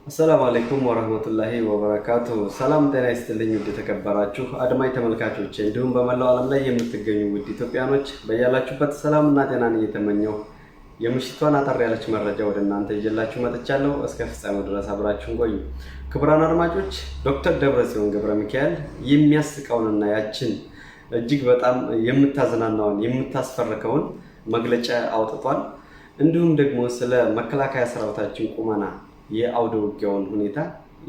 አሰላሙ አለይኩም ወራህመቱላሂ ወበረካቱ። ሰላም ጤና ይስጥልኝ ውድ የተከበራችሁ አድማጭ ተመልካቾች እንዲሁም በመላው ዓለም ላይ የምትገኙ ውድ ኢትዮጵያኖች በያላችሁበት ሰላምና ጤናን እየተመኘው የምሽቷን አጠር ያለች መረጃ ወደ እናንተ ይዤላችሁ መጥቻለሁ። እስከ ፍጻሜው ድረስ አብራችሁን ቆዩ። ክቡራን አድማጮች ዶክተር ደብረጽዮን ገብረ ሚካኤል የሚያስቀውንና ያችን እጅግ በጣም የምታዝናናውን የምታስፈርከውን መግለጫ አውጥቷል። እንዲሁም ደግሞ ስለ መከላከያ ሰራዊታችን ቁመና የአውደ ውጊያውን ሁኔታ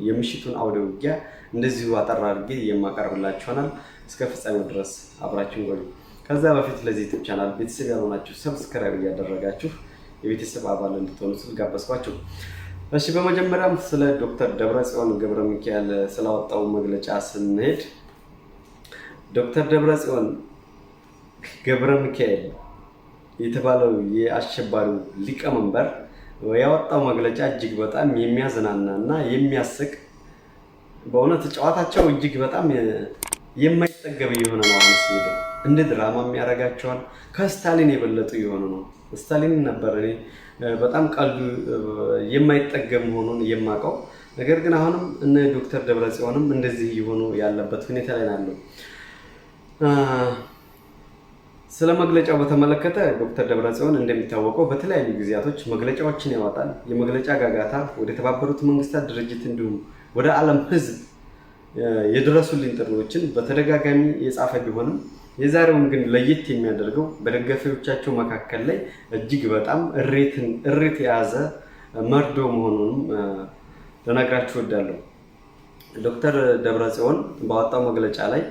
የምሽቱን አውደ ውጊያ እንደዚሁ አጠር አድርጌ የማቀርብላችሁ ይሆናል። እስከ ፍጻሜው ድረስ አብራችሁን ቆዩ። ከዛ በፊት ለዚህ ዩቲዩብ ቻናል ቤተሰብ ያልሆናችሁ ሰብስክራይብ እያደረጋችሁ የቤተሰብ አባል እንድትሆኑ ስል ጋበዝኳችሁ። እሺ፣ በመጀመሪያም ስለ ዶክተር ደብረጽዮን ገብረ ሚካኤል ስላወጣው መግለጫ ስንሄድ ዶክተር ደብረጽዮን ገብረ ሚካኤል የተባለው የአሸባሪው ሊቀመንበር ያወጣው መግለጫ እጅግ በጣም የሚያዝናናና የሚያስቅ በእውነት ጨዋታቸው እጅግ በጣም የማይጠገብ የሆነ ነው። አሁን ሲሄዱ እንደ ድራማ የሚያደርጋቸዋል። ከስታሊን የበለጡ የሆነ ነው። ስታሊን ነበር እኔ በጣም ቀልዱ የማይጠገብ መሆኑን የማውቀው። ነገር ግን አሁንም እነ ዶክተር ደብረጽዮንም እንደዚህ የሆኑ ያለበት ሁኔታ ላይ ናቸው። ስለ መግለጫው በተመለከተ ዶክተር ደብረጽዮን እንደሚታወቀው በተለያዩ ጊዜያቶች መግለጫዎችን ያወጣል። የመግለጫ ጋጋታ ወደ ተባበሩት መንግስታት ድርጅት እንዲሁም ወደ ዓለም ሕዝብ የድረሱልኝ ጥሪዎችን በተደጋጋሚ የጻፈ ቢሆንም የዛሬውን ግን ለየት የሚያደርገው በደጋፊዎቻቸው መካከል ላይ እጅግ በጣም እሬት የያዘ መርዶ መሆኑንም ልነግራችሁ እወዳለሁ። ዶክተር ደብረጽዮን ባወጣው መግለጫ ላይ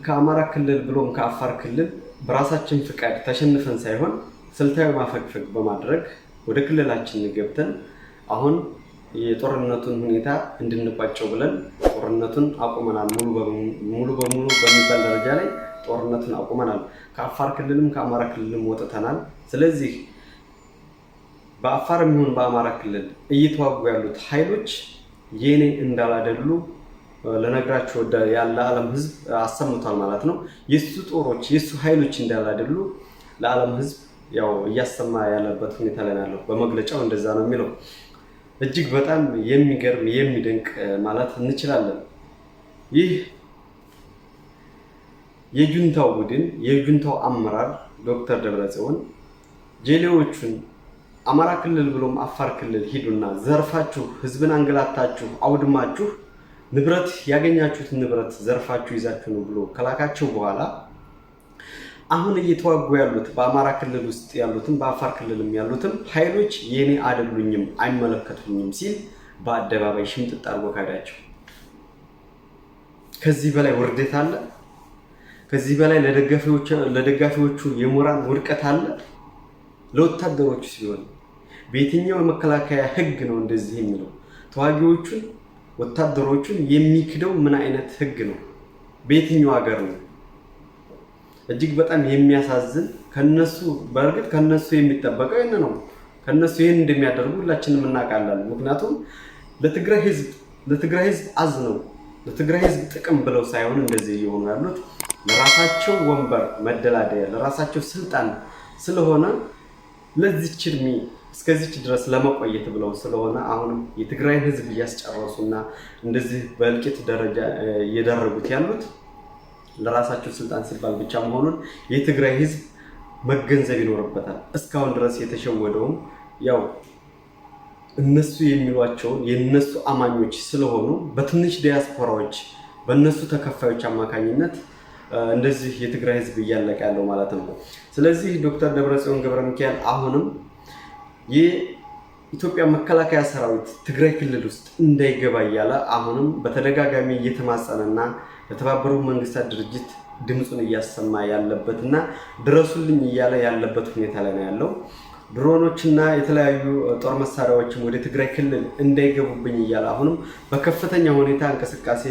ከአማራ ክልል ብሎም ከአፋር ክልል በራሳችን ፍቃድ ተሸንፈን ሳይሆን ስልታዊ ማፈግፈግ በማድረግ ወደ ክልላችን ገብተን አሁን የጦርነቱን ሁኔታ እንድንቋጨው ብለን ጦርነቱን አቁመናል። ሙሉ በሙሉ በሚባል ደረጃ ላይ ጦርነቱን አቁመናል። ከአፋር ክልልም ከአማራ ክልልም ወጥተናል። ስለዚህ በአፋር የሚሆን በአማራ ክልል እየተዋጉ ያሉት ኃይሎች የኔ እንዳላደሉ ለነግራችሁ ያለ ዓለም ሕዝብ አሰምቷል ማለት ነው። የሱ ጦሮች የሱ ኃይሎች እንዳላደሉ ለዓለም ሕዝብ ያው እያሰማ ያለበት ሁኔታ ላይ ያለው በመግለጫው እንደዛ ነው የሚለው። እጅግ በጣም የሚገርም የሚደንቅ ማለት እንችላለን። ይህ የጁንታው ቡድን የጁንታው አመራር ዶክተር ደብረጽዮን ጄሌዎቹን አማራ ክልል ብሎም አፋር ክልል ሂዱና ዘርፋችሁ ህዝብን አንገላታችሁ አውድማችሁ ንብረት ያገኛችሁትን ንብረት ዘርፋችሁ ይዛችሁ ነው ብሎ ከላካቸው በኋላ አሁን እየተዋጉ ያሉት በአማራ ክልል ውስጥ ያሉትም በአፋር ክልልም ያሉትም ኃይሎች የኔ አይደሉኝም አይመለከቱኝም ሲል በአደባባይ ሽምጥጥ አድርጎ ካዳቸው። ከዚህ በላይ ውርደት አለ? ከዚህ በላይ ለደጋፊዎቹ የሞራል ውድቀት አለ? ለወታደሮቹ ሲሆን በየትኛው የመከላከያ ህግ ነው እንደዚህ የሚለው? ተዋጊዎቹን ወታደሮቹን የሚክደው ምን አይነት ህግ ነው? በየትኛው ሀገር ነው? እጅግ በጣም የሚያሳዝን በእርግጥ ከነሱ የሚጠበቀው ይሄን ነው። ከነሱ ይሄን እንደሚያደርጉ ሁላችንም እናውቃለን። ምክንያቱም ለትግራይ ህዝብ አዝነው ለትግራይ ህዝብ ጥቅም ብለው ሳይሆን እንደዚህ እየሆኑ ያሉት ለራሳቸው ወንበር መደላደያ ለራሳቸው ስልጣን ስለሆነ ለዚች እድሜ እስከዚች ድረስ ለመቆየት ብለው ስለሆነ አሁንም የትግራይን ህዝብ እያስጨረሱና እንደዚህ በእልቂት ደረጃ እየደረጉት ያሉት ለራሳቸው ስልጣን ሲባል ብቻ መሆኑን የትግራይ ህዝብ መገንዘብ ይኖርበታል። እስካሁን ድረስ የተሸወደውም ያው እነሱ የሚሏቸውን የነሱ አማኞች ስለሆኑ በትንሽ ዲያስፖራዎች በእነሱ ተከፋዮች አማካኝነት እንደዚህ የትግራይ ህዝብ እያለቀ ያለው ማለት ነው። ስለዚህ ዶክተር ደብረጽዮን ገብረ ሚካኤል አሁንም የኢትዮጵያ መከላከያ ሰራዊት ትግራይ ክልል ውስጥ እንዳይገባ እያለ አሁንም በተደጋጋሚ እየተማጸነና ለተባበሩት መንግስታት ድርጅት ድምፁን እያሰማ ያለበትና ድረሱልኝ እያለ ያለበት ሁኔታ ላይ ነው ያለው። ድሮኖችና የተለያዩ ጦር መሳሪያዎችም ወደ ትግራይ ክልል እንዳይገቡብኝ እያለ አሁንም በከፍተኛ ሁኔታ እንቅስቃሴ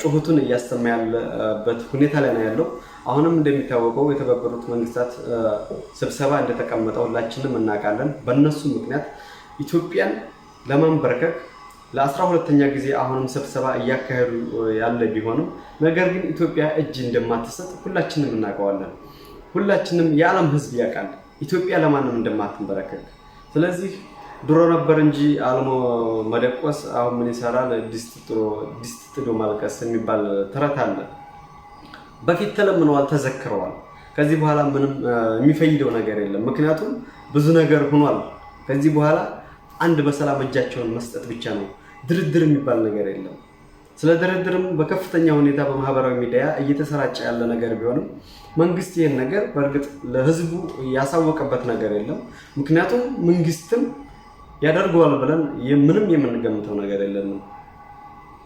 ጩኸቱን እያሰማ ያለበት ሁኔታ ላይ ነው ያለው። አሁንም እንደሚታወቀው የተባበሩት መንግስታት ስብሰባ እንደተቀመጠ ሁላችንም እናውቃለን። በእነሱ ምክንያት ኢትዮጵያን ለማንበርከክ ለ12ኛ ጊዜ አሁንም ስብሰባ እያካሄዱ ያለ ቢሆንም ነገር ግን ኢትዮጵያ እጅ እንደማትሰጥ ሁላችንም እናውቀዋለን። ሁላችንም የዓለም ህዝብ ያውቃል ኢትዮጵያ ለማንም እንደማትንበረከክ። ስለዚህ ድሮ ነበር እንጂ አልሞ መደቆስ አሁን ምን ይሰራል ድስት ጥዶ ማልቀስ የሚባል ተረት አለ። በፊት ተለምነዋል፣ ተዘክረዋል። ከዚህ በኋላ ምንም የሚፈይደው ነገር የለም። ምክንያቱም ብዙ ነገር ሆኗል። ከዚህ በኋላ አንድ በሰላም እጃቸውን መስጠት ብቻ ነው። ድርድር የሚባል ነገር የለም። ስለ ድርድርም በከፍተኛ ሁኔታ በማህበራዊ ሚዲያ እየተሰራጨ ያለ ነገር ቢሆንም መንግስት ይህን ነገር በእርግጥ ለህዝቡ ያሳወቀበት ነገር የለም። ምክንያቱም መንግስትም ያደርገዋል ብለን ምንም የምንገምተው ነገር የለንም።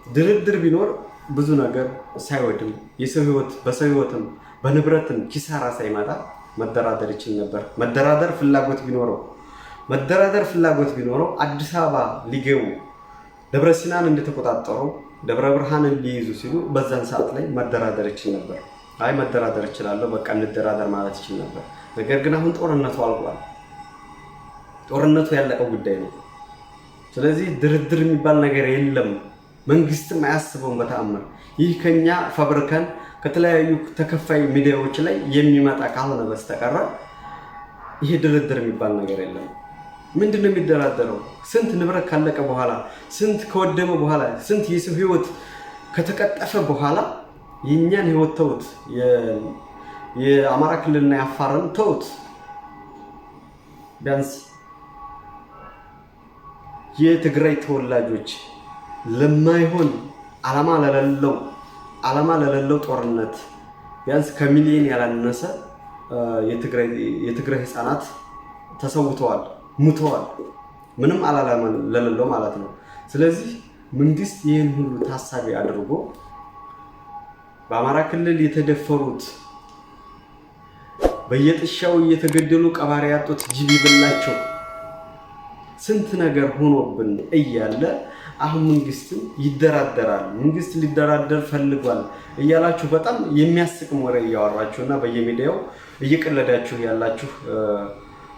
ድርድር ቢኖር ብዙ ነገር ሳይወድም የሰው ህይወት በሰው ህይወትም በንብረትም ኪሳራ ሳይመጣ መደራደር ይችል ነበር። መደራደር ፍላጎት ቢኖረው አዲስ አበባ ሊገቡ ደብረ ሲናን እንደተቆጣጠሩ ደብረ ብርሃንን ሊይዙ ሲሉ በዛን ሰዓት ላይ መደራደር ይችል ነበር። አይ መደራደር እችላለሁ በቃ እንደራደር ማለት ይችል ነበር። ነገር ግን አሁን ጦርነቱ አልቋል። ጦርነቱ ያለቀው ጉዳይ ነው። ስለዚህ ድርድር የሚባል ነገር የለም። መንግስትም አያስበውም በተአምር። ይህ ከኛ ፋብሪካን ከተለያዩ ተከፋይ ሚዲያዎች ላይ የሚመጣ ካልሆነ በስተቀር ይሄ ድርድር የሚባል ነገር የለም። ምንድነው የሚደራደረው? ስንት ንብረት ካለቀ በኋላ፣ ስንት ከወደመ በኋላ፣ ስንት የሰው ህይወት ከተቀጠፈ በኋላ የኛን ህይወት ተውት፣ የአማራ ክልልና የአፋርን ተውት። ቢያንስ የትግራይ ተወላጆች ለማይሆን ዓላማ ለሌለው ጦርነት ቢያንስ ከሚሊዮን ያላነሰ የትግራይ ህፃናት ተሰውተዋል፣ ሙተዋል። ምንም ዓላማ ለሌለው ማለት ነው። ስለዚህ መንግስት ይህን ሁሉ ታሳቢ አድርጎ በአማራ ክልል የተደፈሩት በየጥሻው እየተገደሉ ቀባሪ ያጡት ጅብ ይበላቸው ስንት ነገር ሆኖብን እያለ አሁን መንግስትም ይደራደራል፣ መንግስት ሊደራደር ፈልጓል እያላችሁ በጣም የሚያስቅም ወሬ እያወራችሁና በየሚዲያው እየቀለዳችሁ ያላችሁ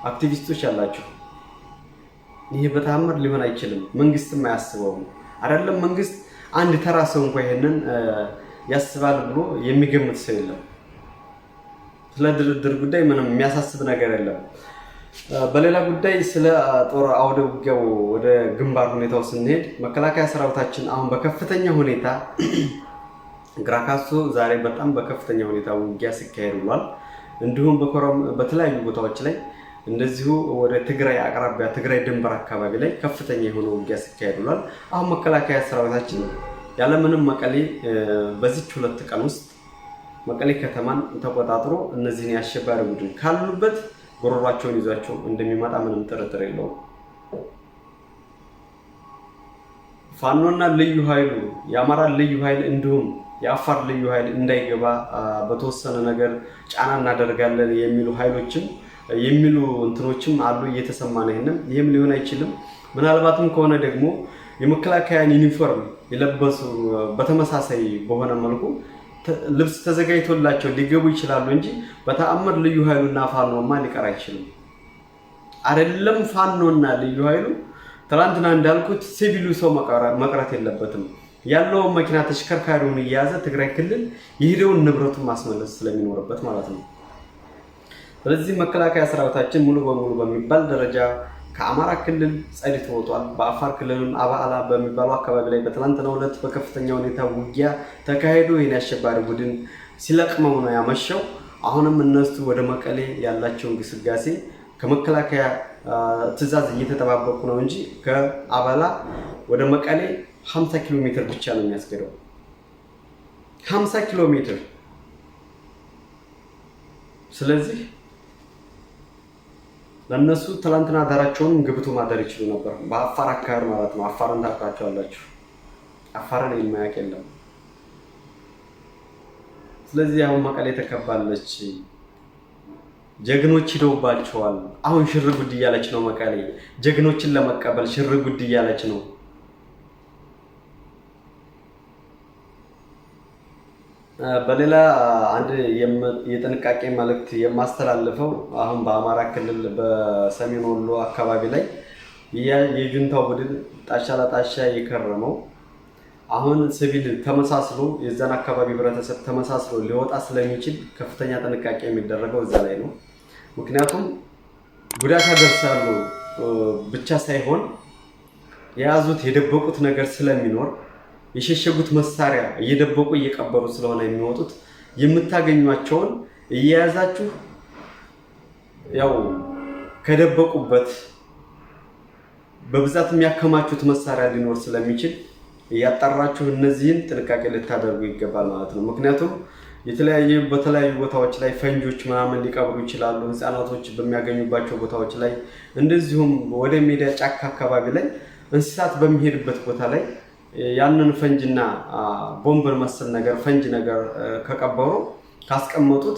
አክቲቪስቶች ያላችሁ፣ ይሄ በተአምር ሊሆን አይችልም። መንግስትም አያስበውም። አይደለም መንግስት አንድ ተራ ሰው እንኳን ይሄንን ያስባል ብሎ የሚገምት ሰው የለም። ስለ ድርድር ጉዳይ ምንም የሚያሳስብ ነገር የለም። በሌላ ጉዳይ ስለ ጦር አውደ ውጊያው ወደ ግንባር ሁኔታው ስንሄድ መከላከያ ሰራዊታችን አሁን በከፍተኛ ሁኔታ ግራካሶ ዛሬ በጣም በከፍተኛ ሁኔታ ውጊያ ሲካሄድ ውሏል። እንዲሁም በተለያዩ ቦታዎች ላይ እንደዚሁ ወደ ትግራይ አቅራቢያ ትግራይ ድንበር አካባቢ ላይ ከፍተኛ የሆነ ውጊያ ሲካሄድ ውሏል። አሁን መከላከያ ሰራዊታችን ያለምንም መቀሌ በዚህ 2 ቀን ውስጥ መቀሌ ከተማን ተቆጣጥሮ እነዚህን የአሸባሪ ቡድን ካሉበት ጎረሯቸውን ይዟቸው እንደሚመጣ ምንም ጥርጥር የለውም። ፋኖና ልዩ ኃይሉ የአማራ ልዩ ኃይል እንዲሁም የአፋር ልዩ ኃይል እንዳይገባ በተወሰነ ነገር ጫና እናደርጋለን የሚሉ ኃይሎችም የሚሉ እንትኖችም አሉ፣ እየተሰማ ነው። ይሄም ሊሆን አይችልም። ምናልባትም ከሆነ ደግሞ የመከላከያን ዩኒፎርም የለበሱ በተመሳሳይ በሆነ መልኩ ልብስ ተዘጋጅቶላቸው ሊገቡ ይችላሉ እንጂ በተአምር ልዩ ኃይሉና ፋኖማ ሊቀር አይችልም። አይደለም ፋኖና ልዩ ኃይሉ ትላንትና እንዳልኩት ሲቪሉ ሰው መቅረት የለበትም። ያለው መኪና ተሽከርካሪውን እየያዘ ትግራይ ክልል የሄደውን ንብረቱን ማስመለስ ስለሚኖርበት ማለት ነው። ስለዚህ መከላከያ ሰራዊታችን ሙሉ በሙሉ በሚባል ደረጃ ከአማራ ክልል ጸድቶ ወጥቷል። በአፋር ክልልም አባላ በሚባለው አካባቢ ላይ በትላንትናው ዕለት በከፍተኛ ሁኔታ ውጊያ ተካሂዶ ይህን አሸባሪ ቡድን ሲለቅመው ነው ያመሸው። አሁንም እነሱ ወደ መቀሌ ያላቸውን ግስጋሴ ከመከላከያ ትዕዛዝ እየተጠባበቁ ነው እንጂ ከአባላ ወደ መቀሌ 50 ኪሎ ሜትር ብቻ ነው የሚያስገደው። 50 ኪሎ ሜትር። ስለዚህ ለነሱ ትላንትና ዳራቸውን ግብቱ ማደር ይችሉ ነበር። በአፋር አካባቢ ማለት ነው። አፋርን ታውቃቸዋላችሁ። አፋርን የማያውቅ የለም። ስለዚህ አሁን መቀሌ ተከባለች። ጀግኖች ሂደውባቸዋል። አሁን ሽር ጉድ እያለች ነው መቀሌ። ጀግኖችን ለመቀበል ሽር ጉድ እያለች ነው። በሌላ አንድ የጥንቃቄ መልእክት የማስተላልፈው አሁን በአማራ ክልል በሰሜን ወሎ አካባቢ ላይ የጁንታው ቡድን ጣሻ ለጣሻ የከረመው አሁን ሲቪል ተመሳስሎ የዛን አካባቢ ህብረተሰብ ተመሳስሎ ሊወጣ ስለሚችል ከፍተኛ ጥንቃቄ የሚደረገው እዛ ላይ ነው። ምክንያቱም ጉዳት ያደርሳሉ ብቻ ሳይሆን የያዙት የደበቁት ነገር ስለሚኖር የሸሸጉት መሳሪያ እየደበቁ እየቀበሩ ስለሆነ የሚወጡት የምታገኟቸውን እየያዛችሁ ያው ከደበቁበት በብዛት የሚያከማቹት መሳሪያ ሊኖር ስለሚችል እያጣራችሁ እነዚህን ጥንቃቄ ልታደርጉ ይገባል ማለት ነው። ምክንያቱም በተለያዩ ቦታዎች ላይ ፈንጆች ምናምን ሊቀብሩ ይችላሉ። ህፃናቶች በሚያገኙባቸው ቦታዎች ላይ እንደዚሁም ወደ ሜዳ ጫካ አካባቢ ላይ እንስሳት በሚሄድበት ቦታ ላይ ያንን ፈንጅና ቦምብን መሰል ነገር ፈንጅ ነገር ከቀበሩ ካስቀመጡት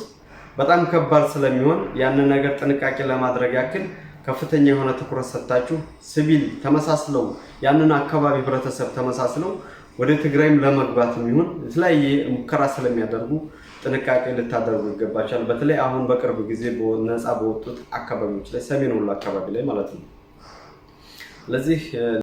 በጣም ከባድ ስለሚሆን ያንን ነገር ጥንቃቄ ለማድረግ ያክል ከፍተኛ የሆነ ትኩረት ሰጥታችሁ ሲቪል ተመሳስለው ያንን አካባቢ ህብረተሰብ ተመሳስለው ወደ ትግራይም ለመግባት የሚሆን የተለያየ ሙከራ ስለሚያደርጉ ጥንቃቄ ልታደርጉ ይገባችኋል። በተለይ አሁን በቅርብ ጊዜ ነፃ በወጡት አካባቢዎች ላይ ሰሜን ወሎ አካባቢ ላይ ማለት ነው። ስለዚህ